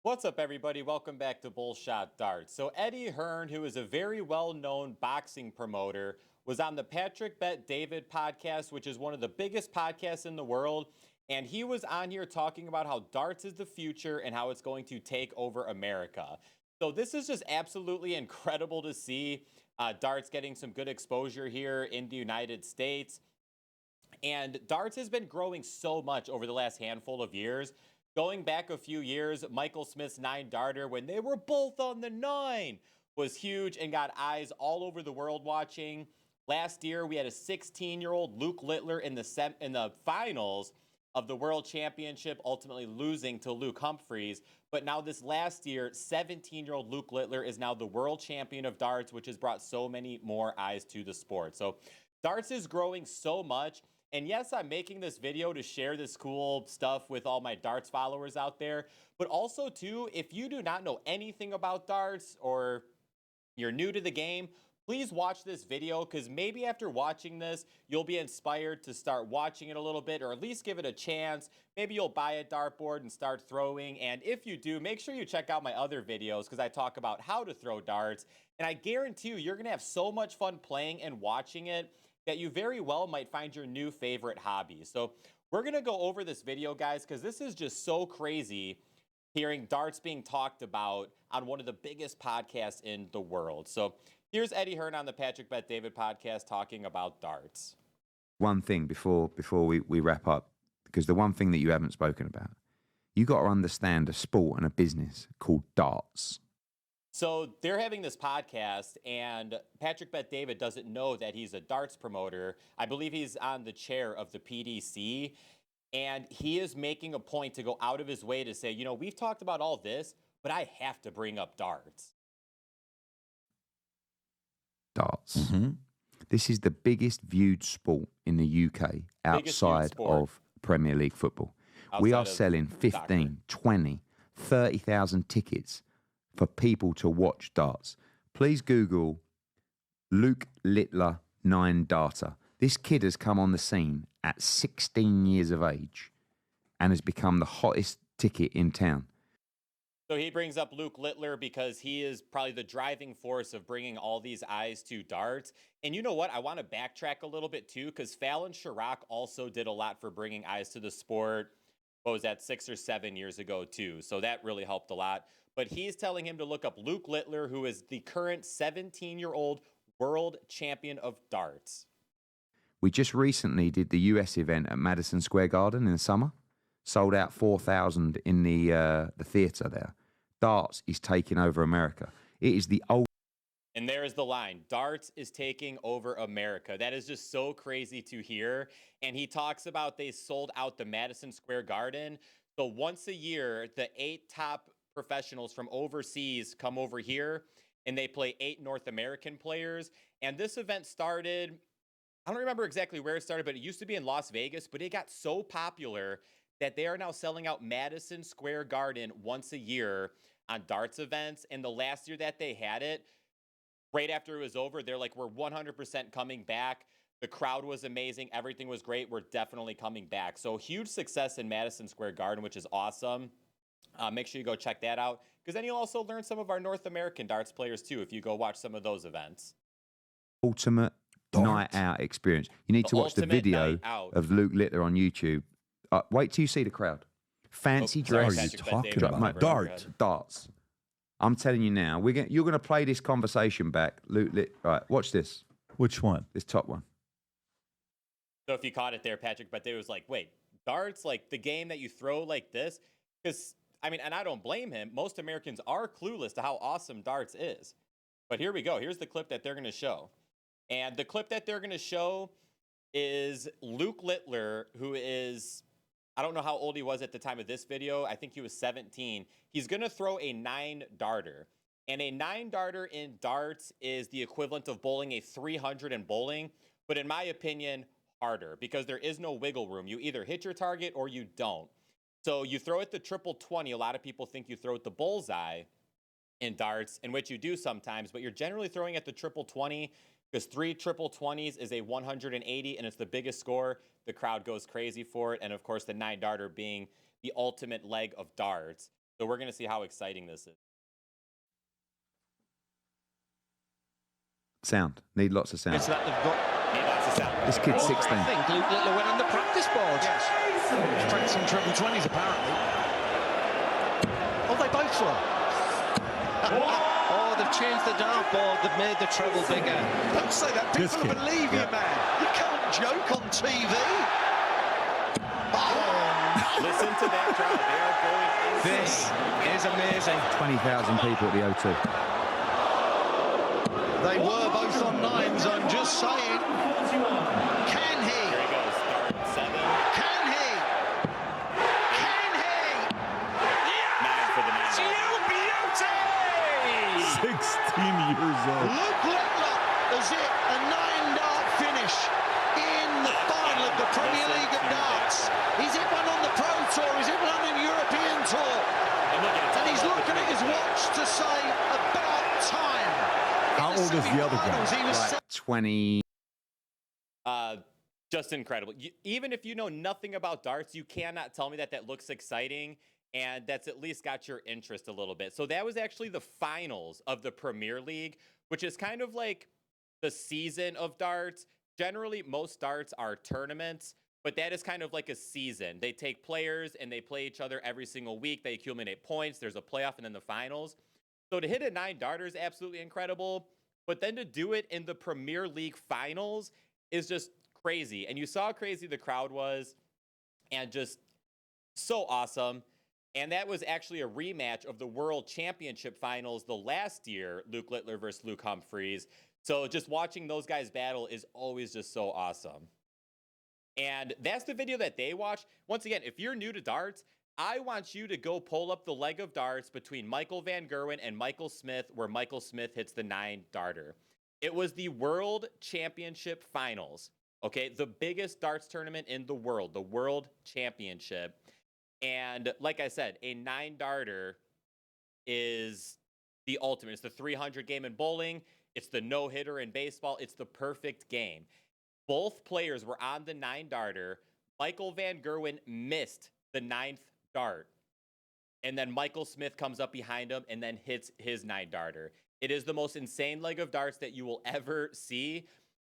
What's up, everybody? Welcome back to Bullshot Darts. So Eddie Hearn, who is a very well-known boxing promoter, was on the Patrick Bet David podcast, which is one of the biggest podcasts in the world. And he was on here talking about how darts is the future and how it's going to take over America. So this is just absolutely incredible to see darts getting some good exposure here in the United States. And darts has been growing so much over the last handful of years. Going back a few years, Michael Smith's 9-darter, when they were both on the 9, was huge and got eyes all over the world watching. Last year, we had a 16-year-old Luke Littler in the finals of the World Championship, ultimately losing to Luke Humphreys. But now this last year, 17-year-old Luke Littler is now the world champion of darts, which has brought so many more eyes to the sport. So darts is growing so much. And yes, I'm making this video to share this cool stuff with all my darts followers out there. But also, too, if you do not know anything about darts or you're new to the game, please watch this video, because maybe after watching this, you'll be inspired to start watching it a little bit, or at least give it a chance. Maybe you'll buy a dartboard and start throwing. And if you do, make sure you check out my other videos, because I talk about how to throw darts. And I guarantee you're going to have so much fun playing and watching it that you very well might find your new favorite hobby. So we're going to go over this video, guys, because this is just so crazy hearing darts being talked about on one of the biggest podcasts in the world. So here's Eddie Hearn on the Patrick Bet David podcast talking about darts. One thing before we wrap up, because the one thing that you haven't spoken about, you got to understand a sport and a business called darts. So they're having this podcast, and Patrick Bet David doesn't know that he's a darts promoter. I believe he's on the chair of the PDC, and he is making a point to go out of his way to say, you know, we've talked about all this, but I have to bring up darts. Darts. Mm-hmm. This is the biggest viewed sport in the UK outside of Premier League football. We are selling 15, 20, 30,000 tickets for people to watch darts. Please Google Luke Littler 9-darter. This kid has come on the scene at 16 years of age and has become the hottest ticket in town. So he brings up Luke Littler because he is probably the driving force of bringing all these eyes to darts. And you know what? I want to backtrack a little bit too, because Fallon Sherrock also did a lot for bringing eyes to the sport. What was that, 6 or 7 years ago too? So that really helped a lot. But he's telling him to look up Luke Littler, who is the current 17-year-old world champion of darts. We just recently did the US event at Madison Square Garden in the summer. Sold out 4,000 in the theatre there. Darts is taking over America. It is the old. And there is the line. Darts is taking over America. That is just so crazy to hear. And he talks about they sold out the Madison Square Garden. So once a year, the 8 top professionals from overseas come over here and they play 8 North American players. And this event started, I don't remember exactly where it started, but it used to be in Las Vegas, but it got so popular that they are now selling out Madison Square Garden once a year on darts events. And the last year that they had it, right after it was over, they're like, we're 100% coming back. The crowd was amazing. Everything was great. We're definitely coming back. So huge success in Madison Square Garden, which is awesome. Make sure you go check that out, because then you'll also learn some of our North American darts players too if you go watch some of those events. Ultimate night out experience. You need to watch the video of Luke Littler on YouTube. Wait till you see the crowd. Fancy dress. What are you talking about? Darts. I'm telling you now, you're going to play this conversation back. Luke Littler. Right, watch this. Which one? This top one. So if you caught it there, Patrick, but they was like, wait, darts, like the game that you throw like this? Because, I mean, and I don't blame him. Most Americans are clueless to how awesome darts is. But here we go. Here's the clip that they're going to show. And the clip that they're going to show is Luke Littler, who is, I don't know how old he was at the time of this video. I think he was 17. He's going to throw a 9-darter. And a 9-darter in darts is the equivalent of bowling a 300 in bowling. But in my opinion, harder, because there is no wiggle room. You either hit your target or you don't. So you throw at the triple 20. A lot of people think you throw at the bullseye in darts, in which you do sometimes, but you're generally throwing at the triple 20, because 3 triple 20s is a 180, and it's the biggest score. The crowd goes crazy for it. And of course, the 9-darter being the ultimate leg of darts. So we're going to see how exciting this is. Sound. Need lots of sound. Is that they've got... Need lots of sound. This kid's 16. I think Luke Littler went on the practice board. Yes. Practicing treble 20s, apparently. Oh, they both were. Oh, they've changed the dartboard. They've made the treble bigger. Don't say that. People will believe you, man. You can't joke on TV. Listen to that crowd. They are going insane. This is amazing. 20,000 people at the O2. They were both on nines, I'm just saying. Can he? Here he goes. Start 7. Can he? Can he? 9 for the 9. Beauty! 16 years old. Luke Littler has hit a 9-dart finish in the final of the Premier League of Darts. He's hit one on the Pro Tour, he's hit one on the European Tour. And he's looking at his watch to say, about time. How old is the other guy? He was Like 20. Just incredible. Even if you know nothing about darts, you cannot tell me that that looks exciting, and that's at least got your interest a little bit. So that was actually the finals of the Premier League, which is kind of like the season of darts. Generally, most darts are tournaments, but that is kind of like a season. They take players and they play each other every single week. They accumulate points. There's a playoff and then the finals. So to hit a 9-darter is absolutely incredible, but then to do it in the Premier League finals is just crazy. And you saw how crazy the crowd was, and just so awesome. And that was actually a rematch of the World Championship finals the last year, Luke Littler versus Luke Humphreys. So just watching those guys battle is always just so awesome. And that's the video that they watched. Once again, if you're new to darts, I want you to go pull up the leg of darts between Michael Van Gerwen and Michael Smith, where Michael Smith hits the 9-darter. It was the World Championship Finals, okay? The biggest darts tournament in the World Championship. And like I said, a 9-darter is the ultimate. It's the 300 game in bowling. It's the no-hitter in baseball. It's the perfect game. Both players were on the 9-darter. Michael Van Gerwen missed the 9th dart. And then Michael Smith comes up behind him and then hits his 9-darter. It is the most insane leg of darts that you will ever see.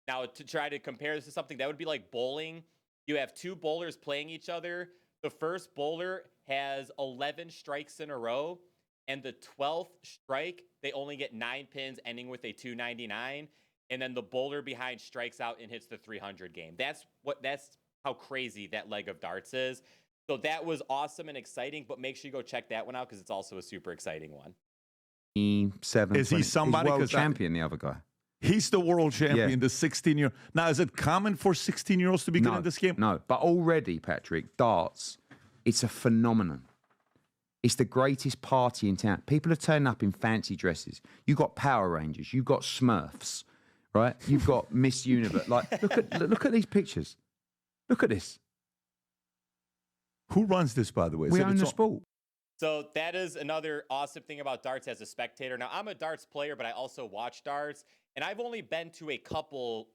Now, to try to compare this to something, that would be like bowling. You have two bowlers playing each other. The first bowler has 11 strikes in a row. And the 12th strike, they only get 9 pins, ending with a 299. And then the bowler behind strikes out and hits the 300 game. That's how crazy that leg of darts is. So that was awesome and exciting, but make sure you go check that one out because it's also a super exciting one. 7. Is he somebody? He's world champion, the other guy. He's the world champion, Yeah. the 16-year. Now, is it common for 16-year-olds to be good in this game? No, but already, Patrick, darts, it's a phenomenon. It's the greatest party in town. People are turning up in fancy dresses. You've got Power Rangers. You've got Smurfs, right? You've got Miss Universe. Like, look at these pictures. Look at this. Who runs this, by the way? We own the sport. So that is another awesome thing about darts as a spectator. Now, I'm a darts player, but I also watch darts. And I've only been to a couple,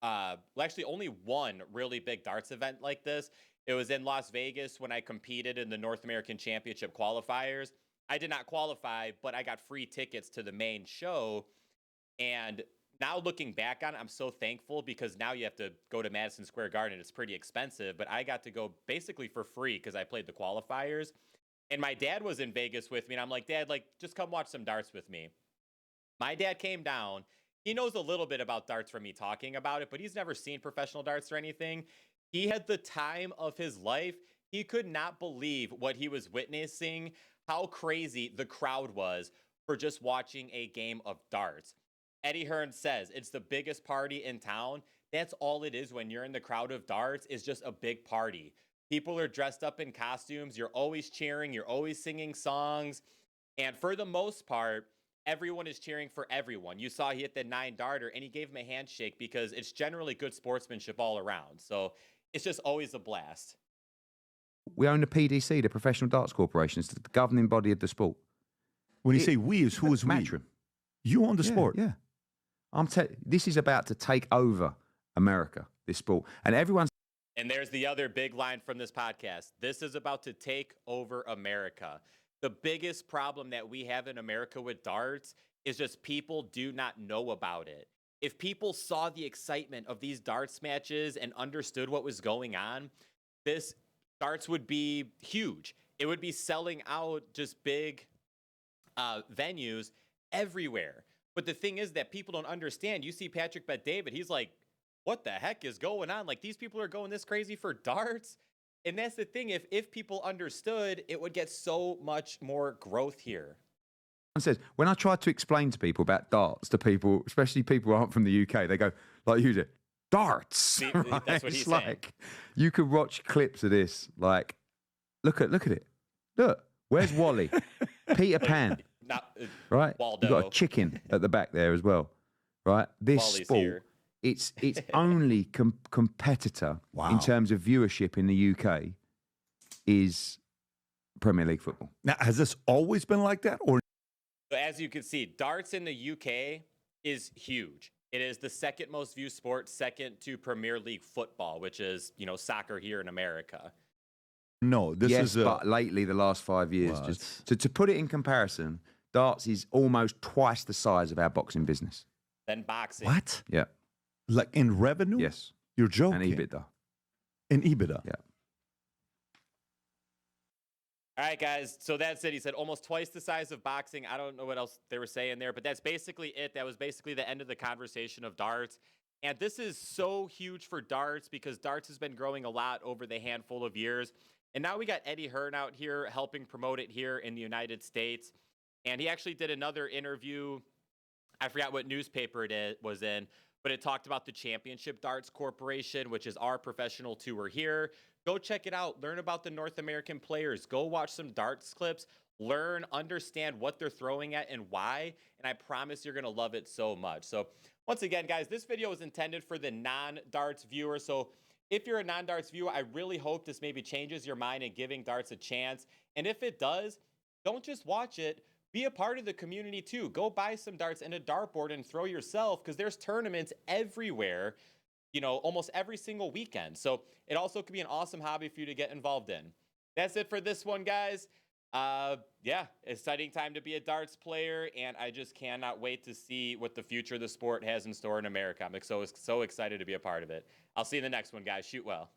actually only one really big darts event like this. It was in Las Vegas when I competed in the North American Championship qualifiers. I did not qualify, but I got free tickets to the main show. And now looking back on it, I'm so thankful because now you have to go to Madison Square Garden. It's pretty expensive, but I got to go basically for free because I played the qualifiers. And my dad was in Vegas with me, and I'm like, Dad, just come watch some darts with me. My dad came down. He knows a little bit about darts from me talking about it, but he's never seen professional darts or anything. He had the time of his life. He could not believe what he was witnessing, how crazy the crowd was for just watching a game of darts. Eddie Hearn says it's the biggest party in town. That's all it is when you're in the crowd of darts, is just a big party. People are dressed up in costumes. You're always cheering. You're always singing songs. And for the most part, everyone is cheering for everyone. You saw he hit the 9-darter, and he gave him a handshake because it's generally good sportsmanship all around. So it's just always a blast. We own the PDC, the Professional Darts Corporation. It's the governing body of the sport. When you say we, who is we? Matchroom. You own the sport. Yeah. This is about to take over America, this sport. And everyone's... And there's the other big line from this podcast. This is about to take over America. the biggest problem that we have in America with darts is just people do not know about it. If people saw the excitement of these darts matches and understood what was going on, this darts would be huge. It would be selling out just big venues everywhere. But the thing is that people don't understand. You see Patrick Bet-David, he's like, what the heck is going on? Like, these people are going this crazy for darts? And that's the thing. If people understood, it would get so much more growth here. Says, when I try to explain to people about darts to people, especially people who aren't from the UK, they go, like you did, darts. See, right? that's what he's it's saying. Like, you could watch clips of this, like, look at it. Look, where's Wally? Peter Pan. Right? Waldo. You've got a chicken at the back there as well. Right? This Wally's sport, here. its only competitor in terms of viewership in the UK is Premier League football. Now, has this always been like that? Or So as you can see, darts in the UK is huge. It is the second most viewed sport, second to Premier League football, which is, soccer here in America. no, this Yes, is but lately, the last 5 years, Well, just to put it in comparison, darts is almost twice the size of our boxing business. Then boxing. what? Yeah. Like in revenue? Yes. You're joking. And EBITDA. In EBITDA. Yeah. All right, guys. So that's it. He said almost twice the size of boxing. I don't know what else they were saying there, but that's basically it. That was basically the end of the conversation of darts. And this is so huge for darts because darts has been growing a lot over the handful of years. And now we got Eddie Hearn out here helping promote it here in the United States. And he actually did another interview. I forgot what newspaper it was in, but it talked about the Championship Darts Corporation, which is our professional tour here. Go check it out. Learn about the North American players. Go watch some darts clips. Learn, understand what they're throwing at and why. And I promise you're going to love it so much. So once again, guys, this video is intended for the non-darts viewer. So if you're a non-darts viewer, I really hope this maybe changes your mind in giving darts a chance. And if it does, don't just watch it. Be a part of the community too. Go buy some darts and a dartboard and throw yourself because there's tournaments everywhere, almost every single weekend. So it also could be an awesome hobby for you to get involved in. That's it for this one, guys. Yeah, exciting time to be a darts player, and I just cannot wait to see what the future of the sport has in store in America. I'm so excited to be a part of it. I'll see you in the next one, guys. Shoot well.